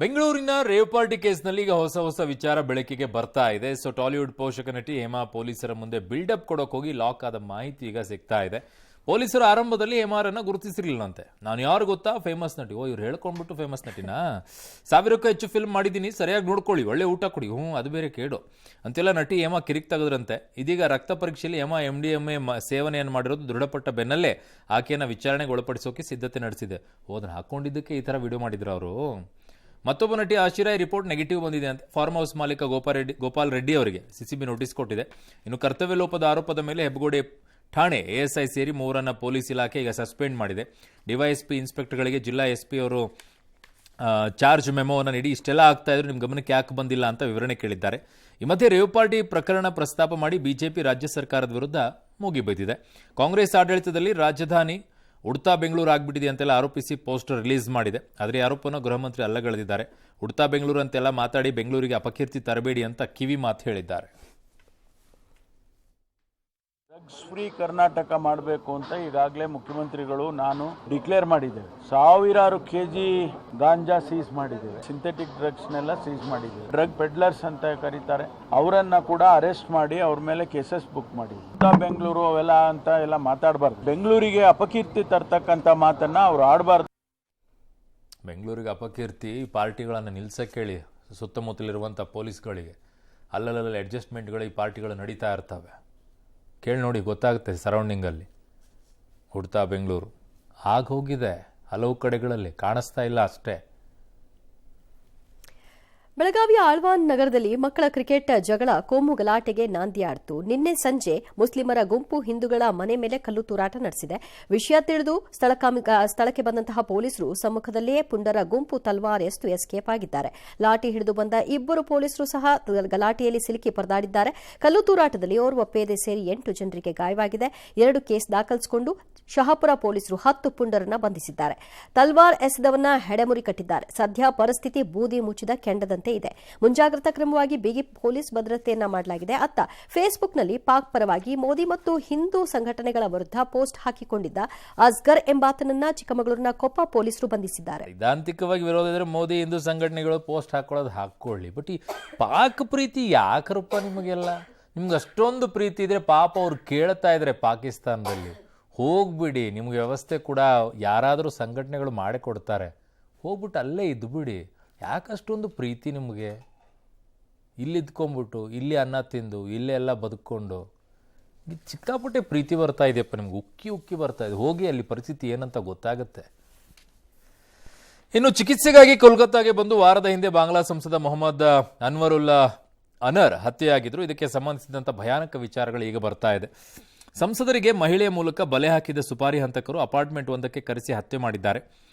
ಬೆಂಗಳೂರಿನ rave party ಕೇಸ್ನಲ್ಲಿ ಈಗ ಹೊಸ ವಿಚಾರ ಬೆಳಕಿಗೆ ಬರ್ತಾ ಇದೆ. ಸೊ ಟಾಲಿವುಡ್ ಪೋಷಕ ನಟಿ ಹೇಮಾ ಪೊಲೀಸರ ಮುಂದೆ ಬಿಲ್ಡಪ್ ಕೊಡೋಕೆ ಹೋಗಿ ಲಾಕ್ ಆದ ಮಾಹಿತಿ ಈಗ ಸಿಗ್ತಾ ಇದೆ. ಪೊಲೀಸರು ಆರಂಭದಲ್ಲಿ ಹೇಮಾರನ್ನ ಗುರುತಿಸಿರ್ಲಿಲ್ಲಂತೆ. ನಾನು ಯಾರು ಗೊತ್ತಾ, ಫೇಮಸ್ ನಟಿ. ಇವ್ರು ಹೇಳ್ಕೊಂಡ್ಬಿಟ್ಟು ಫೇಮಸ್ ನಟಿನಾ, 1000ಕ್ಕೂ ಹೆಚ್ಚು ಫಿಲ್ಮ್ ಮಾಡಿದ್ದೀನಿ, ಸರಿಯಾಗಿ ನೋಡ್ಕೊಳ್ಳಿ, ಒಳ್ಳೆ ಊಟ ಕೊಡಿ, ಅದು ಬೇರೆ ಕೇಡು ಅಂತೆಲ್ಲ ನಟಿ ಹೇಮಾ ಕಿರಿಕ್ ತೆಗೆದ್ರಂತೆ. ಇದೀಗ ರಕ್ತ ಪರೀಕ್ಷೆಯಲ್ಲಿ ಹೇಮಾ MDMA ಸೇವನೆಯನ್ನು ಮಾಡಿರೋದು ದೃಢಪಟ್ಟ ಬೆನ್ನಲ್ಲೇ ಆಕೆಯನ್ನು ವಿಚಾರಣೆಗೆ ಒಳಪಡಿಸೋಕೆ ಸಿದ್ಧತೆ ನಡೆಸಿದೆ. ಅದನ್ನ ಹಾಕೊಂಡಿದ್ದಕ್ಕೆ ಈ ಥರ ವಿಡಿಯೋ ಮಾಡಿದ್ರು ಅವರು. ಮತ್ತೊಬ್ಬ ನಟಿ ಆಶಿರಾಯ್ ರಿಪೋರ್ಟ್ ನೆಗೆಟಿವ್ ಬಂದಿದೆ ಅಂತ ಫಾರ್ಮ್ ಹೌಸ್ ಮಾಲೀಕ ಗೋಪಾಲ್ ರೆಡ್ಡಿ ಅವರಿಗೆ ಸಿಸಿಬಿ ನೋಟಿಸ್ ಕೊಟ್ಟಿದೆ. ಇನ್ನು ಕರ್ತವ್ಯ ಲೋಪದ ಆರೋಪದ ಮೇಲೆ ಹೆಬ್ಬಗೋಡೆ ಠಾಣೆ ASI ಸೇರಿ 3 ಪೊಲೀಸ್ ಇಲಾಖೆ ಈಗ ಸಸ್ಪೆಂಡ್ ಮಾಡಿದೆ. ಡಿವೈಎಸ್ಪಿ ಇನ್ಸ್ಪೆಕ್ಟರ್ಗಳಿಗೆ ಜಿಲ್ಲಾ SP ಅವರು ಚಾರ್ಜ್ ಮೆಮೋವನ್ನು ನೀಡಿ ಇಷ್ಟೆಲ್ಲ ಆಗ್ತಾ ಇದ್ರು, ನಿಮ್ಮ ಗಮನಕ್ಕೆ ಯಾಕೆ ಬಂದಿಲ್ಲ ಅಂತ ವಿವರಣೆ ಕೇಳಿದ್ದಾರೆ. ಈ ಮಧ್ಯೆ ರೇವ್ ಪಾರ್ಟಿ ಪ್ರಕರಣ ಪ್ರಸ್ತಾಪ ಮಾಡಿ ಬಿಜೆಪಿ ರಾಜ್ಯ ಸರ್ಕಾರದ ವಿರುದ್ಧ ಮುಗಿಬಿದ್ದಿದೆ. ಕಾಂಗ್ರೆಸ್ ಆಡಳಿತದಲ್ಲಿ ರಾಜಧಾನಿ ಉಡ್ತಾ ಬೆಂಗಳೂರು ಆಗ್ಬಿಟ್ಟಿದೆ ಅಂತೆಲ್ಲ ಆರೋಪಿಸಿ ಪೋಸ್ಟರ್ ರಿಲೀಸ್ ಮಾಡಿದೆ. ಆದರೆ ಆರೋಪವನ್ನು ಗೃಹ ಮಂತ್ರಿ ಅಲ್ಲಗಳೆದಿದ್ದಾರೆ. ಉಡ್ತಾ ಬೆಂಗಳೂರು ಅಂತೆಲ್ಲ ಮಾತಾಡಿ ಬೆಂಗಳೂರಿಗೆ ಅಪಕೀರ್ತಿ ತರಬೇಡಿ ಅಂತ ಕಿವಿ ಮಾತು ಹೇಳಿದ್ದಾರೆ. ಡ್ರಗ್ಸ್ ಫ್ರೀ ಕರ್ನಾಟಕ ಮಾಡಬೇಕು ಅಂತ ಈಗಾಗಲೇ ಮುಖ್ಯಮಂತ್ರಿಗಳು ನಾನು ಡಿಕ್ಲೇರ್ ಮಾಡಿದ್ದೇವೆ. ಸಾವಿರಾರು KG ಗಾಂಜಾ ಸೀಸ್ ಮಾಡಿದ್ದೇವೆ, ಸಿಂಥೆಟಿಕ್ ಡ್ರಗ್ಸ್ನೆಲ್ಲ ಸೀಸ್ ಮಾಡಿದ್ದೇವೆ. ಡ್ರಗ್ ಪೆಡ್ಲರ್ಸ್ ಅಂತ ಕರೀತಾರೆ, ಅವರನ್ನ ಕೂಡ ಅರೆಸ್ಟ್ ಮಾಡಿ ಅವ್ರ ಮೇಲೆ ಕೇಸಸ್ ಬುಕ್ ಮಾಡಿ. ಬೆಂಗಳೂರು ಅವೆಲ್ಲ ಅಂತ ಎಲ್ಲ ಮಾತಾಡಬಾರ್ದು. ಬೆಂಗಳೂರಿಗೆ ಅಪಕೀರ್ತಿ ತರ್ತಕ್ಕಂಥ ಮಾತನ್ನ ಅವ್ರು ಆಡಬಾರ್ದು. ಬೆಂಗಳೂರಿಗೆ ಅಪಕೀರ್ತಿ ಪಾರ್ಟಿಗಳನ್ನು ನಿಲ್ಸಕ್ಕೆ ಹೇಳಿ ಸುತ್ತಮುತ್ತಲಿರುವಂಥ ಪೊಲೀಸ್ಗಳಿಗೆ ಅಲ್ಲಲ್ಲಿ ಅಡ್ಜಸ್ಟ್ಮೆಂಟ್ಗಳು ಈ ಪಾರ್ಟಿಗಳು ನಡೀತಾ ಇರ್ತವೆ. ಕೇಳಿ ನೋಡಿ, ಗೊತ್ತಾಗುತ್ತೆ. ಸರೌಂಡಿಂಗಲ್ಲಿ ಉಡ್ತಾ ಬೆಂಗಳೂರು ಆಗೋಗಿದೆ, ಹಲವು ಕಡೆಗಳಲ್ಲಿ ಕಾಣಿಸ್ತಾ ಇಲ್ಲ ಅಷ್ಟೇ. ಬೆಳಗಾವಿಯ ಆಳ್ವಾನ್ ನಗರದಲ್ಲಿ ಮಕ್ಕಳ ಕ್ರಿಕೆಟ್ ಜಗಳ ಕೋಮು ಗಲಾಟೆಗೆ ನಾಂದಿಯಾಡಿತು. ನಿನ್ನೆ ಸಂಜೆ ಮುಸ್ಲಿಮರ ಗುಂಪು ಹಿಂದೂಗಳ ಮನೆ ಮೇಲೆ ಕಲ್ಲು ತೂರಾಟ ನಡೆಸಿದೆ. ವಿಷಯ ತಿಳಿದು ಸ್ಥಳಕ್ಕೆ ಬಂದಂತಹ ಪೊಲೀಸರು ಸಮ್ಮುಖದಲ್ಲಿಯೇ ಪುಂಡರ ಗುಂಪು ತಲ್ವಾರ್ ಎಸ್ತು ಎಸ್ಕೇಪ್ ಆಗಿದ್ದಾರೆ. ಲಾಠಿ ಹಿಡಿದು ಬಂದ 2 ಪೊಲೀಸರು ಸಹ ಗಲಾಟೆಯಲ್ಲಿ ಸಿಲುಕಿ ಪರದಾಡಿದ್ದಾರೆ. ಕಲ್ಲು ತೂರಾಟದಲ್ಲಿ ಓರ್ವ ಪೇದೆ ಸೇರಿ 8 ಜನರಿಗೆ ಗಾಯವಾಗಿದೆ. 2 ಕೇಸ್ ದಾಖಲಿಸಿಕೊಂಡು ಶಹಾಪುರ ಪೊಲೀಸರು 10 ಪುಂಡರನ್ನ ಬಂಧಿಸಿದ್ದಾರೆ. ತಲ್ವಾರ್ ಎಸೆದವನ್ನ ಹೆಡೆಮುರಿ ಕಟ್ಟಿದ್ದಾರೆ. ಸದ್ಯ ಪರಿಸ್ಥಿತಿ ಬೂದಿ ಮುಚ್ಚಿದ ಕೆಂಡದಂತೆ ಇದೆ. ಮುಂಜಾಗ್ರತಾ ಕ್ರಮವಾಗಿ ಬಿಗಿ ಪೊಲೀಸ್ ಭದ್ರತೆಯನ್ನ ಮಾಡಲಾಗಿದೆ. ಅತ್ತ ಫೇಸ್ಬುಕ್ನಲ್ಲಿ ಪಾಕ್ ಪರವಾಗಿ ಮೋದಿ ಮತ್ತು ಹಿಂದೂ ಸಂಘಟನೆಗಳ ವಿರುದ್ಧ ಪೋಸ್ಟ್ ಹಾಕಿಕೊಂಡಿದ್ದ ಅಸ್ಗರ್ ಎಂಬಾತನನ್ನ ಚಿಕ್ಕಮಗಳೂರಿನ ಕೊಪ್ಪ ಪೊಲೀಸರು ಬಂಧಿಸಿದ್ದಾರೆ. ಸೈದ್ಧಾಂತಿಕವಾಗಿ ವಿರೋಧ ಇದ್ರೆ ಮೋದಿ ಹಿಂದೂ ಸಂಘಟನೆಗಳು ಪೋಸ್ಟ್ ಹಾಕೊಳ್ಳೋದು ಹಾಕೊಳ್ಳಿ, ಬಟ್ ಈ ಪಾಕ್ ಪ್ರೀತಿ ಯಾಕರಪ್ಪ ನಿಮಗೆಲ್ಲ? ನಿಮ್ಗೆ ಅಷ್ಟೊಂದು ಪ್ರೀತಿ ಇದ್ರೆ ಪಾಪ ಅವ್ರು ಕೇಳ್ತಾ ಇದ್ರೆ ಪಾಕಿಸ್ತಾನದಲ್ಲಿ ಹೋಗ್ಬಿಡಿ, ನಿಮ್ಗೆ ವ್ಯವಸ್ಥೆ ಕೂಡ ಯಾರಾದರೂ ಸಂಘಟನೆಗಳು ಮಾಡಿಕೊಡ್ತಾರೆ, ಹೋಗ್ಬಿಟ್ಟು ಅಲ್ಲೇ ಇದ್ದು ಬಿಡಿ. ಯಾಕಷ್ಟೊಂದು ಪ್ರೀತಿ ನಿಮಗೆ? ಇಲ್ಲಿದ್ಕೊಂಬಿಟ್ಟು ಇಲ್ಲಿ ಅನ್ನ ತಿಂದು ಇಲ್ಲೇ ಎಲ್ಲ ಬದುಕೊಂಡು ಚಿಕ್ಕಾಪುಟ್ಟೆ ಪ್ರೀತಿ ಬರ್ತಾ ಇದೆಯಪ್ಪ ನಿಮ್ಗೆ, ಉಕ್ಕಿ ಬರ್ತಾ ಇದೆ. ಹೋಗಿ ಅಲ್ಲಿ ಪರಿಸ್ಥಿತಿ ಏನಂತ ಗೊತ್ತಾಗುತ್ತೆ. ಇನ್ನು ಚಿಕಿತ್ಸೆಗಾಗಿ ಕೋಲ್ಕತ್ತಾಗೆ ಬಂದು ವಾರದ ಹಿಂದೆ ಬಾಂಗ್ಲಾ ಸಂಸದ ಮೊಹಮ್ಮದ್ ಅನ್ವರುಲ್ಲಾ ಅನರ್ ಹತ್ಯೆಯಾಗಿದ್ರು. ಇದಕ್ಕೆ ಸಂಬಂಧಿಸಿದಂಥ ಭಯಾನಕ ವಿಚಾರಗಳು ಈಗ ಬರ್ತಾ ಇದೆ. ಸಂಸದರಿಗೆ ಮಹಿಳೆಯ ಮೂಲಕ ಬಲೆ ಹಾಕಿದ ಸುಪಾರಿ ಹಂತಕರು ಅಪಾರ್ಟ್ಮೆಂಟ್ ಒಂದಕ್ಕೆ ಕರೆಸಿ ಹತ್ಯೆ ಮಾಡಿದ್ದಾರೆ.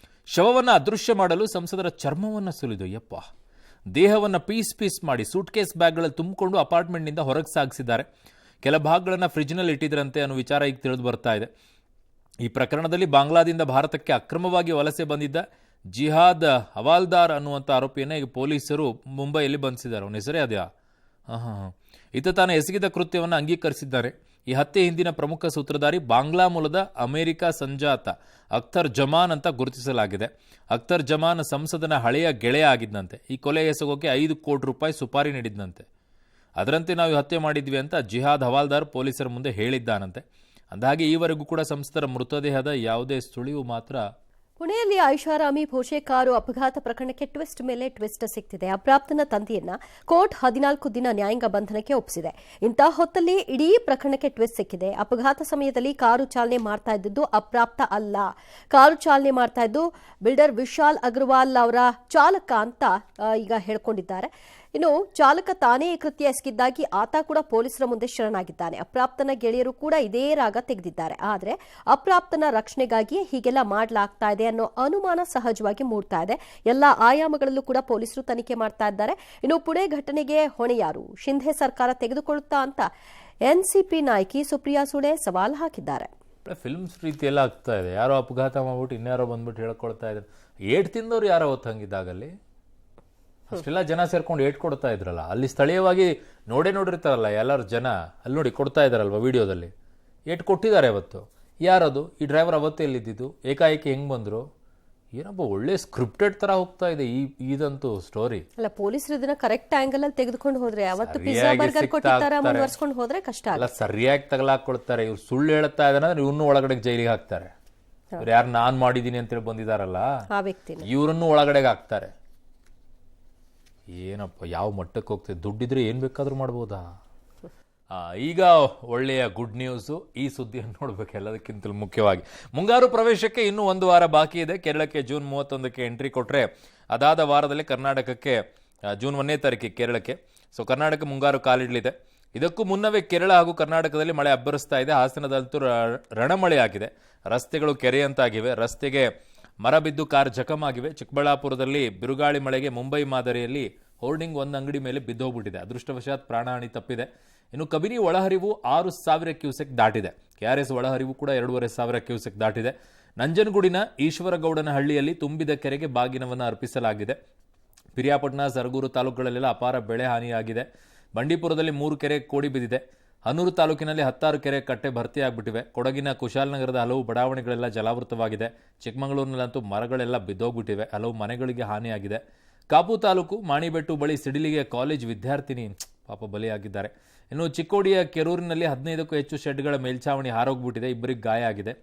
ಶವವನ್ನು ಅದೃಶ್ಯ ಮಾಡಲು ಸಂಸದರ ಚರ್ಮವನ್ನು ಸುಲಿದು ದೇಹವನ್ನು ಪೀಸ್ ಮಾಡಿ ಸೂಟ್ಕೇಸ್ ಬ್ಯಾಗ್ಗಳಲ್ಲಿ ತುಂಬಿಕೊಂಡು ಅಪಾರ್ಟ್ಮೆಂಟ್ನಿಂದ ಹೊರಗೆ ಸಾಗಿಸಿದ್ದಾರೆ. ಕೆಲ ಭಾಗಗಳನ್ನು ಫ್ರಿಜ್ನಲ್ಲಿ ಇಟ್ಟಿದ್ರಂತೆ ಅನ್ನೋ ವಿಚಾರ ಈಗ ತಿಳಿದು ಬರ್ತಾ ಇದೆ. ಈ ಪ್ರಕರಣದಲ್ಲಿ ಬಾಂಗ್ಲಾದಿಂದ ಭಾರತಕ್ಕೆ ಅಕ್ರಮವಾಗಿ ವಲಸೆ ಬಂದಿದ್ದ ಜಿಹಾದ್ ಹವಾಲ್ದಾರ್ ಅನ್ನುವಂಥ ಆರೋಪಿಯನ್ನು ಈಗ ಪೊಲೀಸರು ಮುಂಬೈಯಲ್ಲಿ ಬಂಧಿಸಿದ್ದಾರೆ. ಅವನ ಹೆಸರೇ ಅದ್ಯಾ? ಈತ ತಾನು ಎಸಗಿದ ಕೃತ್ಯವನ್ನು ಅಂಗೀಕರಿಸಿದ್ದಾರೆ. ಈ ಹತ್ಯೆ ಹಿಂದಿನ ಪ್ರಮುಖ ಸೂತ್ರಧಾರಿ ಬಾಂಗ್ಲಾ ಮೂಲದ ಅಮೆರಿಕ ಸಂಜಾತ ಅಖ್ತರ್ ಜಮಾನ್ ಅಂತ ಗುರುತಿಸಲಾಗಿದೆ. ಅಖ್ತರ್ ಜಮಾನ್ ಸಂಸದನ ಹಳೆಯ ಗೆಳೆಯ ಆಗಿದ್ದಂತೆ. ಈ ಕೊಲೆ ಎಸಗೋಕೆ 5 ಕೋಟಿ ರೂಪಾಯಿ ಸುಪಾರಿ ನೀಡಿದ್ದಂತೆ. ಅದರಂತೆ ನಾವು ಹತ್ಯೆ ಮಾಡಿದ್ವಿ ಅಂತ ಜಿಹಾದ್ ಹವಾಲ್ದಾರ್ ಪೊಲೀಸರ ಮುಂದೆ ಹೇಳಿದ್ದಾನಂತೆ. ಅಂದಹಾಗೆ ಈವರೆಗೂ ಕೂಡ ಸಂಸದರ ಮೃತದೇಹದ ಯಾವುದೇ ಸುಳಿವು ಮಾತ್ರ. ಪುಣೆಯಲ್ಲಿ ಐಷಾರಾಮಿ ಭೋಷೆ ಕಾರು ಅಪಘಾತ ಪ್ರಕರಣಕ್ಕೆ ಟ್ವಿಸ್ಟ್ ಮೇಲೆ ಟ್ವಿಸ್ಟ್ ಸಿಗ್ತಿದೆ. ಅಪ್ರಾಪ್ತನ ತಂದೆಯನ್ನ ಕೋರ್ಟ್ 14 ದಿನ ನ್ಯಾಯಾಂಗ ಬಂಧನಕ್ಕೆ ಒಪ್ಪಿಸಿದೆ. ಇಂತಹ ಹೊತ್ತಲ್ಲಿ ಇಡೀ ಪ್ರಕರಣಕ್ಕೆ ಟ್ವಿಸ್ಟ್ ಸಿಕ್ಕಿದೆ. ಅಪಘಾತ ಸಮಯದಲ್ಲಿ ಕಾರು ಚಾಲನೆ ಮಾಡ್ತಾ ಇದ್ದದ್ದು ಅಪ್ರಾಪ್ತ ಅಲ್ಲ, ಕಾರು ಚಾಲನೆ ಮಾಡ್ತಾ ಇದ್ದು ಬಿಲ್ಡರ್ ವಿಶಾಲ್ ಅಗ್ರವಾಲ್ ಅವರ ಚಾಲಕ ಅಂತ ಈಗ ಹೇಳ್ಕೊಂಡಿದ್ದಾರೆ. ಇನ್ನು ಚಾಲಕ ತಾನೇ ಈ ಕೃತ್ಯ ಎಸಗಿದ್ದಾಗಿ ಆತ ಕೂಡ ಪೊಲೀಸರ ಮುಂದೆ ಶರಣಾಗಿದ್ದಾನೆ. ಅಪ್ರಾಪ್ತನ ಗೆಳೆಯರು ಕೂಡ ಇದೇ ರಾಗ ತೆಗೆದಿದ್ದಾರೆ. ಆದರೆ ಅಪ್ರಾಪ್ತನ ರಕ್ಷಣೆಗಾಗಿ ಹೀಗೆಲ್ಲ ಮಾಡಲಾಗ್ತಾ ಇದೆ ಅನ್ನೋ ಅನುಮಾನ ಸಹಜವಾಗಿ ಮೂಡ್ತಾ ಇದೆ. ಎಲ್ಲ ಆಯಾಮಗಳಲ್ಲೂ ಕೂಡ ಪೊಲೀಸರು ತನಿಖೆ ಮಾಡ್ತಾ ಇದ್ದಾರೆ. ಇನ್ನು ಪುಣೆ ಘಟನೆಗೆ ಹೊಣೆ ಯಾರು? ಶಿಂಧೆ ಸರ್ಕಾರ ತೆಗೆದುಕೊಳ್ಳುತ್ತಾ ಅಂತ NCP ನಾಯಕಿ ಸುಪ್ರಿಯಾ ಸುಳೆ ಸವಾಲ್ ಹಾಕಿದ್ದಾರೆ. ಫಿಲ್ಮ್ಸ್ ರೀತಿ ಎಲ್ಲ ಆಗ್ತಾ ಇದೆ. ಯಾರೋ ಅಪಘಾತ ಮಾಡ್ಬಿಟ್ಟು ಇನ್ಯಾರೋ ಬಂದ್ಬಿಟ್ಟು ಹೇಳ್ಕೊಳ್ತಾ ಇದ್ದಾರೆ. ಏಟ್ ತಿಂದವ್ರು ಯಾರೋ ಹೊತ್ತಂಗಿದ್ದಾಗಲ್ಲಿ ಅಷ್ಟೆಲ್ಲ ಜನ ಸೇರ್ಕೊಂಡು ಏಟ್ ಕೊಡ್ತಾ ಇದ್ರಲ್ಲ, ಅಲ್ಲಿ ಸ್ಥಳೀಯವಾಗಿ ನೋಡಿರ್ತಾರಲ್ಲ ಎಲ್ಲರೂ ಜನ, ಅಲ್ಲಿ ನೋಡಿ ಕೊಡ್ತಾ ಇದ್ದಾರಲ್ವ ವಿಡಿಯೋದಲ್ಲಿ. ಏಟ್ ಕೊಟ್ಟಿದ್ದಾರೆ ಅವತ್ತು. ಯಾರದು? ಈ ಡ್ರೈವರ್ ಅವತ್ತೇ ಎಲ್ಲಿದ್ದು? ಏಕಾಏಕಿ ಹೆಂಗೆ ಬಂದರು? ಏನಪ್ಪ ಒಳ್ಳೆ ಸ್ಕ್ರಿಪ್ಟೆಡ್ ತರ ಹೋಗ್ತಾ ಇದೆ ಇದಂತೂ ಸ್ಟೋರಿ. ಅಲ್ಲ, ಪೊಲೀಸರು ಇದನ್ನ ಕರೆಕ್ಟ್ ಆಂಗಲ್ ಅಲ್ಲಿ ತೆಗೆದುಕೊಂಡು ಹೋದ್ರೆ, ಅವತ್ತು ಪಿಜ್ಜಾ ಬರ್ಗರ್ ಕೊಟ್ಟಿರ್ತಾರ ಮುಂದುವರ್ಸ್ಕೊಂಡು ಹೋದ್ರೆ ಕಷ್ಟ ಅಲ್ಲ, ಸರಿಯಾಗಿ ತಗಲಾಕೊಳ್ತಾರೆ. ಇವ್ರು ಸುಳ್ಳು ಹೇಳ್ತಾ ಇದಾರೆ ಅಂದ್ರೆ ಇವ್ರನ್ನು ಒಳಗಡೆ ಜೈಲಿಗೆ ಹಾಕ್ತಾರೆ. ಇವ್ರು ಯಾರು ನಾನ್ ಮಾಡಿದೀನಿ ಅಂತೇಳಿ ಬಂದಿದಾರಲ್ಲ ಆ ವ್ಯಕ್ತಿನ, ಇವ್ರನ್ನು ಒಳಗಡೆಗೆ ಹಾಕ್ತಾರೆ. ಏನಪ್ಪ ಯಾವ ಮಟ್ಟಕ್ಕೆ ಹೋಗ್ತದೆ. ದುಡ್ಡಿದ್ರೆ ಏನ್ ಬೇಕಾದ್ರೂ ಮಾಡ್ಬೋದಾ. ಈಗ ಒಳ್ಳೆಯ ಗುಡ್ ನ್ಯೂಸು. ಈ ಸುದ್ದಿಯನ್ನು ನೋಡ್ಬೇಕು ಎಲ್ಲದಕ್ಕಿಂತಲೂ ಮುಖ್ಯವಾಗಿ. ಮುಂಗಾರು ಪ್ರವೇಶಕ್ಕೆ ಇನ್ನೂ 1 ವಾರ ಬಾಕಿ ಇದೆ. ಕೇರಳಕ್ಕೆ ಜೂನ್ 31ಕ್ಕೆ ಎಂಟ್ರಿ ಕೊಟ್ಟರೆ ಅದಾದ ವಾರದಲ್ಲಿ ಕರ್ನಾಟಕಕ್ಕೆ ಜೂನ್ 1ನೇ ತಾರೀಕಿಗೆ ಕೇರಳಕ್ಕೆ. ಸೊ ಕರ್ನಾಟಕ ಮುಂಗಾರು ಕಾಲಿಡಲಿದೆ. ಇದಕ್ಕೂ ಮುನ್ನವೇ ಕೇರಳ ಹಾಗೂ ಕರ್ನಾಟಕದಲ್ಲಿ ಮಳೆ ಅಬ್ಬರಿಸ್ತಾ ಇದೆ. ಹಾಸನದಂತೂ ರಣಮಳೆ ಆಗಿದೆ. ರಸ್ತೆಗಳು ಕೆರೆಯಂತಾಗಿವೆ. ರಸ್ತೆಗೆ ಮರ ಬಿದ್ದು ಕಾರ್ ಜಖಮಾಗಿವೆ. ಚಿಕ್ಕಬಳ್ಳಾಪುರದಲ್ಲಿ ಬಿರುಗಾಳಿ ಮಳೆಗೆ ಮುಂಬೈ ಮಾದರಿಯಲ್ಲಿ ಹೋರ್ಡಿಂಗ್ ಒಂದು ಅಂಗಡಿ ಮೇಲೆ ಬಿದ್ದೋಗ್ಬಿಟ್ಟಿದೆ. ಅದೃಷ್ಟವಶಾತ್ ಪ್ರಾಣಹಾನಿ ತಪ್ಪಿದೆ. ಇನ್ನು ಕಬಿನಿ ಒಳಹರಿವು 6,000 ಕ್ಯೂಸೆಕ್ ದಾಟಿದೆ. ಕೆಆರ್ಎಸ್ ಒಳಹರಿವು ಕೂಡ 2,500 ಕ್ಯೂಸೆಕ್ ದಾಟಿದೆ. ನಂಜನಗೂಡಿನ ಈಶ್ವರಗೌಡನ ಹಳ್ಳಿಯಲ್ಲಿ ತುಂಬಿದ ಕೆರೆಗೆ ಬಾಗಿನವನ್ನು ಅರ್ಪಿಸಲಾಗಿದೆ. ಪಿರಿಯಾಪಟ್ಟಣ, ಸರಗೂರು ತಾಲೂಕುಗಳಲ್ಲೆಲ್ಲ ಅಪಾರ ಬೆಳೆ ಹಾನಿಯಾಗಿದೆ. ಬಂಡೀಪುರದಲ್ಲಿ 3 ಕೆರೆ ಕೋಡಿ ಬಿದ್ದಿದೆ. ಹನೂರು ತಾಲೂಕಿನಲ್ಲಿ 16 ಕೆರೆ ಕಟ್ಟೆ ಭರ್ತಿಯಾಗ್ಬಿಟ್ಟಿವೆ. ಕೊಡಗಿನ ಕುಶಾಲನಗರದ ಹಲವು ಬಡಾವಣೆಗಳೆಲ್ಲ ಜಲಾವೃತವಾಗಿದೆ. ಚಿಕ್ಕಮಗಳೂರಿನಲ್ಲಂತೂ ಮರಗಳೆಲ್ಲ ಬಿದ್ದೋಗ್ಬಿಟ್ಟಿವೆ. ಹಲವು ಮನೆಗಳಿಗೆ ಹಾನಿಯಾಗಿದೆ. ಕಾಪು ತಾಲೂಕು ಮಾಣಿಬೆಟ್ಟು ಬಳಿ ಸಿಡಿಲಿಗೆ ಕಾಲೇಜ್ ವಿದ್ಯಾರ್ಥಿನಿ ಪಾಪ ಬಲಿಯಾಗಿದ್ದಾರೆ. ಇನ್ನು ಚಿಕ್ಕೋಡಿಯ ಕೆರೂರಿನಲ್ಲಿ 15ಕ್ಕೂ ಹೆಚ್ಚು ಶೆಡ್ಗಳ ಮೇಲ್ಛಾವಣಿ ಹಾರೋಗ್ಬಿಟ್ಟಿದೆ. ಇಬ್ಬರಿಗೆ ಗಾಯ ಆಗಿದೆ.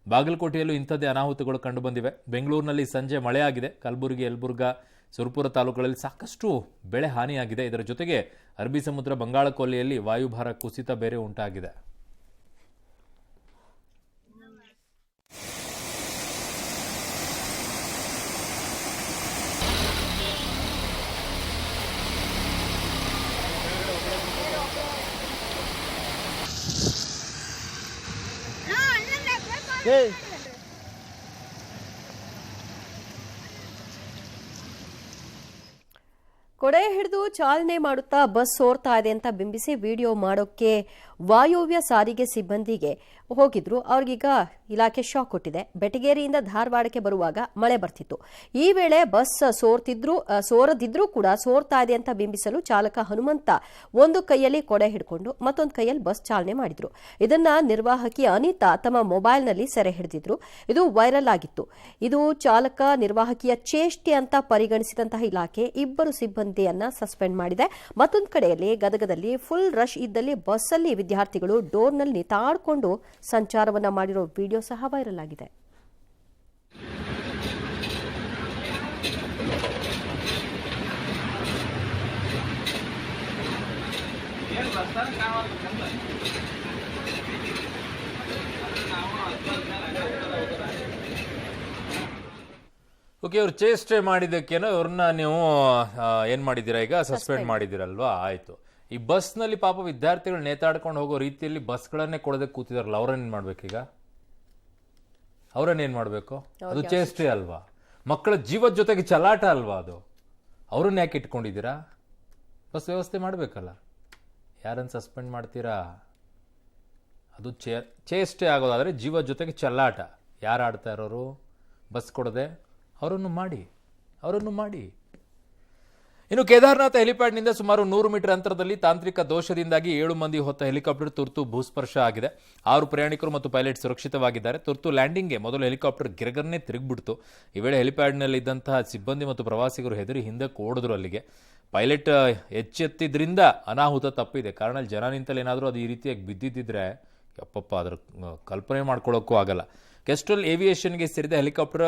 ಬಾಗಲಕೋಟೆಯಲ್ಲೂ ಇಂಥದ್ದೇ ಅನಾಹುತಗಳು ಕಂಡುಬಂದಿವೆ. ಬೆಂಗಳೂರಿನಲ್ಲಿ ಸಂಜೆ ಮಳೆಯಾಗಿದೆ. ಕಲಬುರಗಿ, ಯಲಬುರ್ಗಾ, ಸುರಪುರ ತಾಲೂಕುಗಳಲ್ಲಿ ಸಾಕಷ್ಟು ಬೆಳೆ ಹಾನಿಯಾಗಿದೆ. ಇದರ ಜೊತೆಗೆ ಅರಬ್ಬಿ ಸಮುದ್ರ, ಬಂಗಾಳ ಕೊಲ್ಲಿಯಲ್ಲಿ ವಾಯುಭಾರ ಕುಸಿತ ಬೇರೆ ಉಂಟಾಗಿದೆ. ಕೊಡೆ ಹಿಡಿದು ಚಾಲನೆ ಮಾಡುತ್ತಾ ಬಸ್ ಸೋರ್ತಾ ಇದೆ ಅಂತ ಬಿಂಬಿಸಿ ವಿಡಿಯೋ ಮಾಡೋಕೆ ವಾಯುವ್ಯ ಸಾರಿಗೆ ಸಿಬ್ಬಂದಿಗೆ ಹೋಗಿದ್ರು. ಅವ್ರಿಗೀಗ ಇಲಾಖೆ ಶಾಕ್ ಕೊಟ್ಟಿದೆ. ಬೆಟಗೇರಿಯಿಂದ ಧಾರವಾಡಕ್ಕೆ ಬರುವಾಗ ಮಳೆ ಬರ್ತಿತ್ತು. ಈ ವೇಳೆ ಬಸ್ ಸೋರದಿದ್ರೂ ಕೂಡ ಸೋರ್ತಾ ಇದೆ ಅಂತ ಬಿಂಬಿಸಲು ಚಾಲಕ ಹನುಮಂತ ಒಂದು ಕೈಯಲ್ಲಿ ಕೊಡೆ ಹಿಡ್ಕೊಂಡು ಮತ್ತೊಂದು ಕೈಯಲ್ಲಿ ಬಸ್ ಚಾಲನೆ ಮಾಡಿದ್ರು. ಇದನ್ನ ನಿರ್ವಾಹಕಿ ಅನಿತಾ ತಮ್ಮ ಮೊಬೈಲ್ನಲ್ಲಿ ಸೆರೆ ಹಿಡಿದಿದ್ರು. ಇದು ವೈರಲ್ ಆಗಿತ್ತು. ಇದು ಚಾಲಕ ನಿರ್ವಾಹಕಿಯ ಚೇಷ್ಟೆ ಅಂತ ಪರಿಗಣಿಸಿದಂತಹ ಇಲಾಖೆ ಇಬ್ಬರು ಸಿಬ್ಬಂದಿಯನ್ನ ಸಸ್ಪೆಂಡ್ ಮಾಡಿದೆ. ಮತ್ತೊಂದು ಕಡೆಯಲ್ಲಿ ಗದಗದಲ್ಲಿ ಫುಲ್ ರಶ್ ಇದ್ದಲ್ಲಿ ಬಸ್ಸಲ್ಲಿ ವಿದ್ಯಾರ್ಥಿಗಳು ಡೋರ್ನಲ್ಲಿ ನಿತಾಡ್ಕೊಂಡು ಸಂಚಾರವನ್ನ ಮಾಡಿರೋ ವಿಡಿಯೋ ಸಹ ವೈರಲ್ ಆಗಿದೆ. ಓಕೆ, ಅವ್ರು ಚೇಷ್ಟೆ ಮಾಡಿದ್ದಕ್ಕೇನೋ ಅವ್ರನ್ನ ನೀವು ಏನ್ ಮಾಡಿದ್ದೀರಾ ಈಗ? ಸಸ್ಪೆಂಡ್ ಮಾಡಿದ್ದೀರಲ್ವಾ? ಆಯ್ತು. ಈ ಬಸ್ನಲ್ಲಿ ಪಾಪ ವಿದ್ಯಾರ್ಥಿಗಳು ನೇತಾಡ್ಕೊಂಡು ಹೋಗೋ ರೀತಿಯಲ್ಲಿ ಬಸ್ಗಳನ್ನೇ ಕೊಡೋದಕ್ಕೆ ಕೂತಿದಾರಲ್ಲ, ಅವ್ರನ್ನೇನ್ ಮಾಡ್ಬೇಕೀಗ? ಅವ್ರನ್ನೇನ್ ಮಾಡ್ಬೇಕು? ಅದು ಚೇಷ್ಟೆ ಅಲ್ವಾ? ಮಕ್ಕಳ ಜೀವದ ಜೊತೆಗೆ ಚಲಾಟ ಅಲ್ವಾ ಅದು? ಅವ್ರನ್ನ ಯಾಕೆ ಇಟ್ಕೊಂಡಿದ್ದೀರಾ? ಬಸ್ ವ್ಯವಸ್ಥೆ ಮಾಡ್ಬೇಕಲ್ಲ. ಯಾರನ್ನು ಸಸ್ಪೆಂಡ್ ಮಾಡ್ತೀರಾ? ಅದು ಚೇಷ್ಟೆ ಆಗೋದಾದ್ರೆ ಜೀವದ ಜೊತೆಗೆ ಚಲಾಟ ಯಾರು ಆಡ್ತಾ ಇರೋರು? ಬಸ್ ಕೊಡದೆ ಅವರನ್ನು ಮಾಡಿ. ಇನ್ನು ಕೇದಾರನಾಥ ಹೆಲಿಪ್ಯಾಡ್ನಿಂದ ಸುಮಾರು 100 ಮೀಟರ್ ಅಂತರದಲ್ಲಿ ತಾಂತ್ರಿಕ ದೋಷದಿಂದಾಗಿ 7 ಮಂದಿ ಹೊತ್ತ ಹೆಲಿಕಾಪ್ಟರ್ ತುರ್ತು ಭೂಸ್ಪರ್ಶ ಆಗಿದೆ. 6 ಪ್ರಯಾಣಿಕರು ಮತ್ತು ಪೈಲಟ್ ಸುರಕ್ಷಿತವಾಗಿದ್ದಾರೆ. ತುರ್ತು ಲ್ಯಾಂಡಿಂಗ್ಗೆ ಮೊದಲು ಹೆಲಿಕಾಪ್ಟರ್ ಗಿರಗನ್ನೇ ತಿರುಗಿಬಿಡ್ತು. ಈ ವೇಳೆ ಹೆಲಿಪ್ಯಾಡ್ನಲ್ಲಿ ಇದ್ದಂತಹ ಸಿಬ್ಬಂದಿ ಮತ್ತು ಪ್ರವಾಸಿಗರು ಹೆದರಿ ಹಿಂದಕ್ಕೆ ಓಡಿದ್ರು. ಅಲ್ಲಿಗೆ ಪೈಲಟ್ ಎಚ್ಚೆತ್ತಿದ್ರಿಂದ ಅನಾಹುತ ತಪ್ಪಿದೆ. ಕಾರಣ ಜನ ನಿಂತಲ್ಲಿ ಏನಾದರೂ ಅದು ಈ ರೀತಿಯಾಗಿ ಬಿದ್ದಿದ್ದಿದ್ರೆ ಯಪ್ಪಪ್ಪ ಅದರ ಕಲ್ಪನೆ ಮಾಡ್ಕೊಳ್ಳೋಕ್ಕೂ ಆಗಲ್ಲ. ಕೆಸ್ಟ್ರಲ್ ಏವಿಯೇಷನ್ಗೆ ಸೇರಿದ ಹೆಲಿಕಾಪ್ಟರ್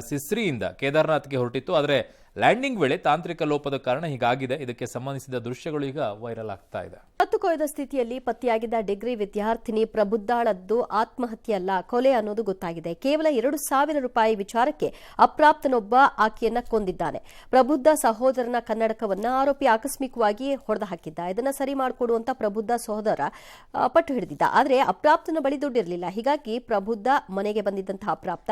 ಸಿಸ್ರಿಯಿಂದ ಕೇದಾರ್ನಾಥ್ಗೆ ಹೊರಟಿತ್ತು. ಆದರೆ ಲ್ಯಾಂಡಿಂಗ್ ವೇಳೆ ತಾಂತ್ರಿಕ ಲೋಪದ ಕಾರಣ ಹೀಗಾಗಿದೆ. ಇದಕ್ಕೆ ಸಂಬಂಧಿಸಿದ ದೃಶ್ಯಗಳು ಈಗ ವೈರಲ್ ಆಗ್ತಾ ಇದೆ. ಹತ್ತು ಕೊಯ್ದ ಸ್ಥಿತಿಯಲ್ಲಿ ಪತ್ತೆಯಾಗಿದ್ದ ಡಿಗ್ರಿ ವಿದ್ಯಾರ್ಥಿನಿ ಪ್ರಬುದ್ಧಾಳದ್ದು ಆತ್ಮಹತ್ಯೆ ಅಲ್ಲ, ಕೊಲೆ ಅನ್ನೋದು ಗೊತ್ತಾಗಿದೆ. ಕೇವಲ 2,000 ರೂಪಾಯಿ ವಿಚಾರಕ್ಕೆ ಅಪ್ರಾಪ್ತನೊಬ್ಬ ಆಕೆಯನ್ನ ಕೊಂದಿದ್ದಾನೆ. ಪ್ರಬುದ್ಧ ಸಹೋದರನ ಕನ್ನಡಕವನ್ನ ಆರೋಪಿ ಆಕಸ್ಮಿಕವಾಗಿ ಹೊಡೆದು ಹಾಕಿದ್ದ. ಇದನ್ನ ಸರಿ ಮಾಡಿಕೊಡುವಂತ ಪ್ರಬುದ್ಧ ಸಹೋದರ ಪಟ್ಟು ಹಿಡಿದಿದ್ದ. ಆದರೆ ಅಪ್ರಾಪ್ತನ ಬಳಿ ದುಡ್ಡಿರಲಿಲ್ಲ. ಹೀಗಾಗಿ ಪ್ರಬುದ್ಧ ಮನೆಗೆ ಬಂದಿದ್ದಂತಹ ಅಪ್ರಾಪ್ತ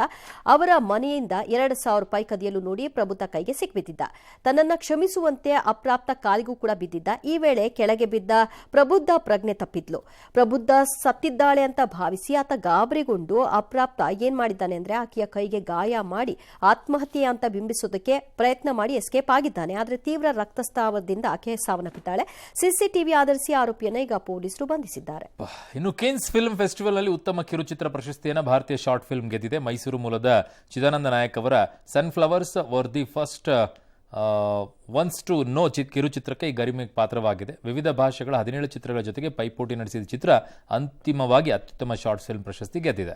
ಅವರ ಮನೆಯಿಂದ 2,000 ರೂಪಾಯಿ ಕದಿಯಲು ನೋಡಿ ಪ್ರಬುದ್ಧ ಕೈಗೆ ಸಿಕ್ಬಿದ್ದಿದ್ದ. ತನ್ನನ್ನ ಕ್ಷಮಿಸುವಂತೆ ಅಪ್ರಾಪ್ತ ಕಾಲಿಗೂ ಕೂಡ ಬಿದ್ದಿದ್ದ. ಈ ವೇಳೆ ಕೆಳಗೆ ಬಿದ್ದ ಪ್ರಬುದ್ಧ ಪ್ರಜ್ಞೆ ತಪ್ಪಿದ್ಲು. ಪ್ರಬುದ್ಧ ಸತ್ತಿದ್ದಾಳೆ ಅಂತ ಭಾವಿಸಿ ಆತ ಗಾಬರಿಗೊಂಡು ಅಪ್ರಾಪ್ತ ಏನ್ ಮಾಡಿದ್ದಾನೆ ಅಂದ್ರೆ ಆಕೆಯ ಕೈಗೆ ಗಾಯ ಮಾಡಿ ಆತ್ಮಹತ್ಯೆ ಅಂತ ಬಿಂಬಿಸೋದಕ್ಕೆ ಪ್ರಯತ್ನ ಮಾಡಿ ಎಸ್ಕೇಪ್ ಆಗಿದ್ದಾನೆ. ಆದರೆ ತೀವ್ರ ರಕ್ತಸ್ರಾವದಿಂದ ಆಕೆ ಸಾವನ್ನಪ್ಪಿದ್ದಾಳೆ. ಸಿಸಿಟಿವಿ ಆಧರಿಸಿ ಆರೋಪಿಯನ್ನ ಈಗ ಪೊಲೀಸರು ಬಂಧಿಸಿದ್ದಾರೆ. ಇನ್ನು ಕೇನ್ಸ್ ಫಿಲ್ಮ್ ಫೆಸ್ಟಿವಲ್ ನಲ್ಲಿ ಉತ್ತಮ ಕಿರುಚಿತ್ರ ಪ್ರಶಸ್ತಿಯನ್ನು ಭಾರತೀಯ ಶಾರ್ಟ್ ಫಿಲ್ಮ್ ಗೆದ್ದಿದೆ. ಮೈಸೂರು ಮೂಲದ ಚಿದಾನಂದ ನಿತ್ಯಾನಂದ ನಾಯಕ್ ಅವರ sunflowers were the first ones to know ಕಿರುಚಿತ್ರಕ್ಕೆ ಈ ಗರಿಮೆಗೆ ಪಾತ್ರವಾಗಿದೆ. ವಿವಿಧ ಭಾಷೆಗಳ 17 ಚಿತ್ರಗಳ ಜೊತೆಗೆ ಪೈಪೋಟಿ ನಡೆಸಿದ ಚಿತ್ರ ಅಂತಿಮವಾಗಿ ಅತ್ಯುತ್ತಮ ಶಾರ್ಟ್ ಫಿಲ್ಮ್ ಪ್ರಶಸ್ತಿ ಗೆದ್ದಿದೆ.